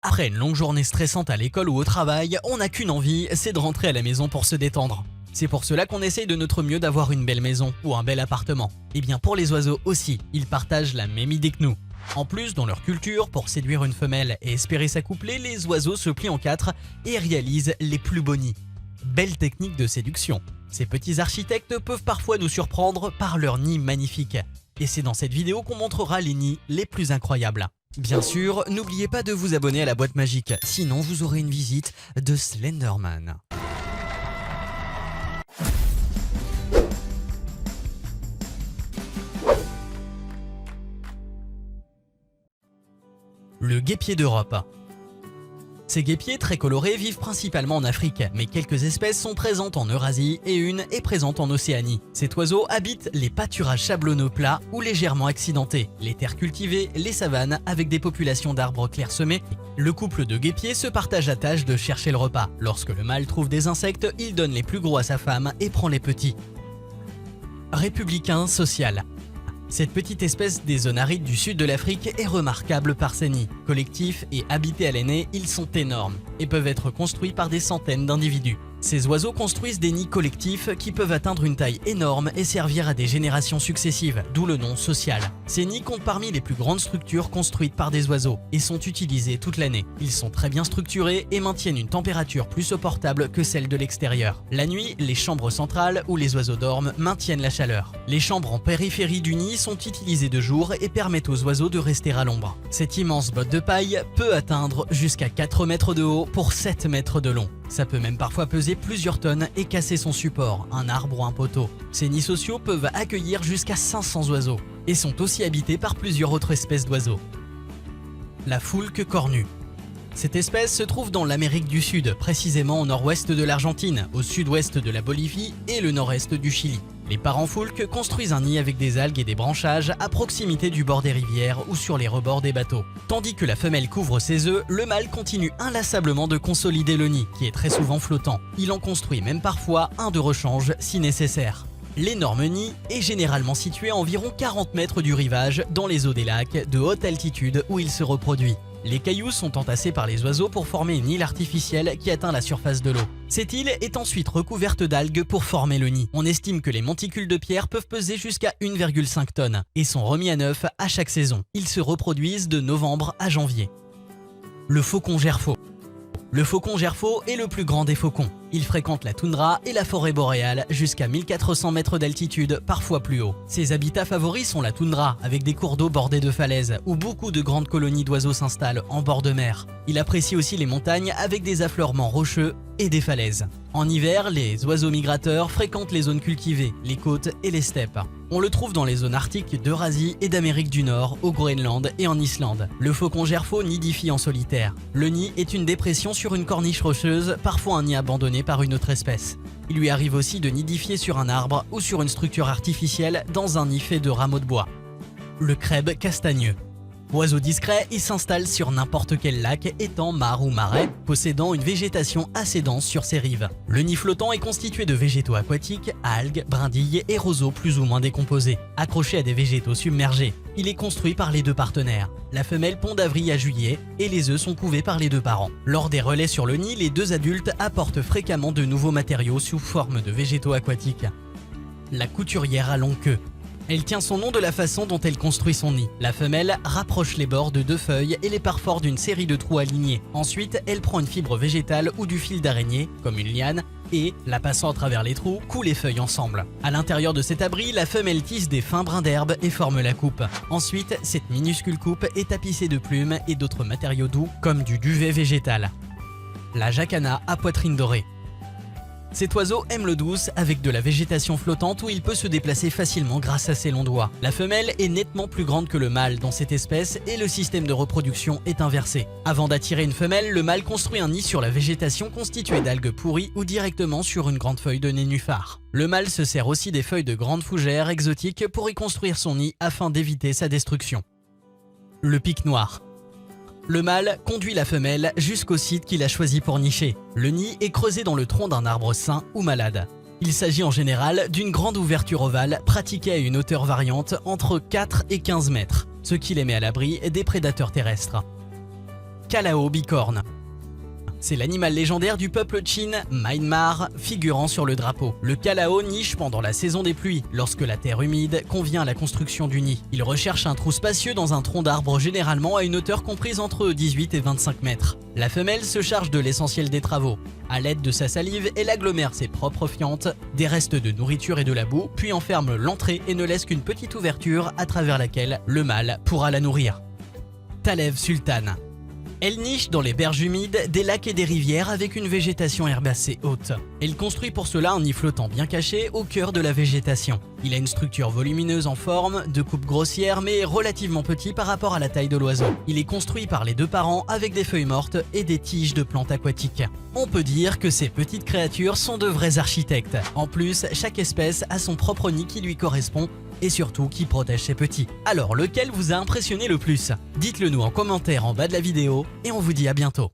Après une longue journée stressante à l'école ou au travail, on n'a qu'une envie, c'est de rentrer à la maison pour se détendre. C'est pour cela qu'on essaye de notre mieux d'avoir une belle maison ou un bel appartement. Et bien pour les oiseaux aussi, ils partagent la même idée que nous. En plus, dans leur culture, pour séduire une femelle et espérer s'accoupler, les oiseaux se plient en quatre et réalisent les plus beaux nids. Belle technique de séduction. Ces petits architectes peuvent parfois nous surprendre par leurs nids magnifiques. Et c'est dans cette vidéo qu'on montrera les nids les plus incroyables. Bien sûr, n'oubliez pas de vous abonner à la boîte magique, sinon vous aurez une visite de Slenderman. Le guêpier d'Europe. Ces guêpiers très colorés vivent principalement en Afrique, mais quelques espèces sont présentes en Eurasie et une est présente en Océanie. Cet oiseau habite les pâturages sablonneux plats ou légèrement accidentés, les terres cultivées, les savanes avec des populations d'arbres clairsemés. Le couple de guêpiers se partage la tâche de chercher le repas. Lorsque le mâle trouve des insectes, il donne les plus gros à sa femme et prend les petits. Républicain social. Cette petite espèce des zones arides du sud de l'Afrique est remarquable par ses nids. Collectifs et habités à l'aîné, ils sont énormes et peuvent être construits par des centaines d'individus. Ces oiseaux construisent des nids collectifs qui peuvent atteindre une taille énorme et servir à des générations successives, d'où le nom social. Ces nids comptent parmi les plus grandes structures construites par des oiseaux et sont utilisés toute l'année. Ils sont très bien structurés et maintiennent une température plus supportable que celle de l'extérieur. La nuit, les chambres centrales où les oiseaux dorment maintiennent la chaleur. Les chambres en périphérie du nid sont utilisées de jour et permettent aux oiseaux de rester à l'ombre. Cette immense botte de paille peut atteindre jusqu'à 4 mètres de haut pour 7 mètres de long. Ça peut même parfois peser plusieurs tonnes et casser son support, un arbre ou un poteau. Ces nids sociaux peuvent accueillir jusqu'à 500 oiseaux et sont aussi habités par plusieurs autres espèces d'oiseaux. La foulque cornue. Cette espèce se trouve dans l'Amérique du Sud, précisément au nord-ouest de l'Argentine, au sud-ouest de la Bolivie et le nord-est du Chili. Les parents foulques construisent un nid avec des algues et des branchages à proximité du bord des rivières ou sur les rebords des bateaux. Tandis que la femelle couvre ses œufs, le mâle continue inlassablement de consolider le nid, qui est très souvent flottant. Il en construit même parfois un de rechange si nécessaire. L'énorme nid est généralement situé à environ 40 mètres du rivage dans les eaux des lacs de haute altitude où il se reproduit. Les cailloux sont entassés par les oiseaux pour former une île artificielle qui atteint la surface de l'eau. Cette île est ensuite recouverte d'algues pour former le nid. On estime que les monticules de pierre peuvent peser jusqu'à 1,5 tonnes et sont remis à neuf à chaque saison. Ils se reproduisent de novembre à janvier. Le faucon gerfaut. Le faucon gerfaut est le plus grand des faucons. Il fréquente la toundra et la forêt boréale jusqu'à 1400 mètres d'altitude, parfois plus haut. Ses habitats favoris sont la toundra, avec des cours d'eau bordés de falaises, où beaucoup de grandes colonies d'oiseaux s'installent en bord de mer. Il apprécie aussi les montagnes avec des affleurements rocheux et des falaises. En hiver, les oiseaux migrateurs fréquentent les zones cultivées, les côtes et les steppes. On le trouve dans les zones arctiques d'Eurasie et d'Amérique du Nord, au Groenland et en Islande. Le faucon gerfaut nidifie en solitaire. Le nid est une dépression sur une corniche rocheuse, parfois un nid abandonné par une autre espèce. Il lui arrive aussi de nidifier sur un arbre ou sur une structure artificielle dans un nid fait de rameaux de bois. Le crêbe castagneux. Oiseau discret, il s'installe sur n'importe quel lac, étang, mare ou marais, possédant une végétation assez dense sur ses rives. Le nid flottant est constitué de végétaux aquatiques, algues, brindilles et roseaux plus ou moins décomposés, accrochés à des végétaux submergés. Il est construit par les deux partenaires. La femelle pond d'avril à juillet et les œufs sont couvés par les deux parents. Lors des relais sur le nid, les deux adultes apportent fréquemment de nouveaux matériaux sous forme de végétaux aquatiques. La couturière à longue queue. Elle tient son nom de la façon dont elle construit son nid. La femelle rapproche les bords de deux feuilles et les perfore d'une série de trous alignés. Ensuite, elle prend une fibre végétale ou du fil d'araignée, comme une liane, et, la passant à travers les trous, coud les feuilles ensemble. À l'intérieur de cet abri, la femelle tisse des fins brins d'herbe et forme la coupe. Ensuite, cette minuscule coupe est tapissée de plumes et d'autres matériaux doux, comme du duvet végétal. La jacana à poitrine dorée. Cet oiseau aime l'eau douce avec de la végétation flottante où il peut se déplacer facilement grâce à ses longs doigts. La femelle est nettement plus grande que le mâle dans cette espèce et le système de reproduction est inversé. Avant d'attirer une femelle, le mâle construit un nid sur la végétation constituée d'algues pourries ou directement sur une grande feuille de nénuphar. Le mâle se sert aussi des feuilles de grandes fougères exotiques pour y construire son nid afin d'éviter sa destruction. Le pic noir. Le mâle conduit la femelle jusqu'au site qu'il a choisi pour nicher. Le nid est creusé dans le tronc d'un arbre sain ou malade. Il s'agit en général d'une grande ouverture ovale pratiquée à une hauteur variante entre 4 et 15 mètres, ce qui les met à l'abri des prédateurs terrestres. Kalao bicorne. C'est l'animal légendaire du peuple Chin, Myanmar, figurant sur le drapeau. Le kalao niche pendant la saison des pluies, lorsque la terre humide convient à la construction du nid. Il recherche un trou spacieux dans un tronc d'arbre, généralement à une hauteur comprise entre 18 et 25 mètres. La femelle se charge de l'essentiel des travaux. À l'aide de sa salive, elle agglomère ses propres fientes, des restes de nourriture et de la boue, puis enferme l'entrée et ne laisse qu'une petite ouverture à travers laquelle le mâle pourra la nourrir. Talev sultane. Elle niche dans les berges humides, des lacs et des rivières avec une végétation herbacée haute. Elle construit pour cela un nid flottant bien caché au cœur de la végétation. Il a une structure volumineuse en forme, de coupe grossière mais relativement petit par rapport à la taille de l'oiseau. Il est construit par les deux parents avec des feuilles mortes et des tiges de plantes aquatiques. On peut dire que ces petites créatures sont de vrais architectes. En plus, chaque espèce a son propre nid qui lui correspond et surtout qui protège ses petits. Alors lequel vous a impressionné le plus? Dites-le nous en commentaire en bas de la vidéo et on vous dit à bientôt.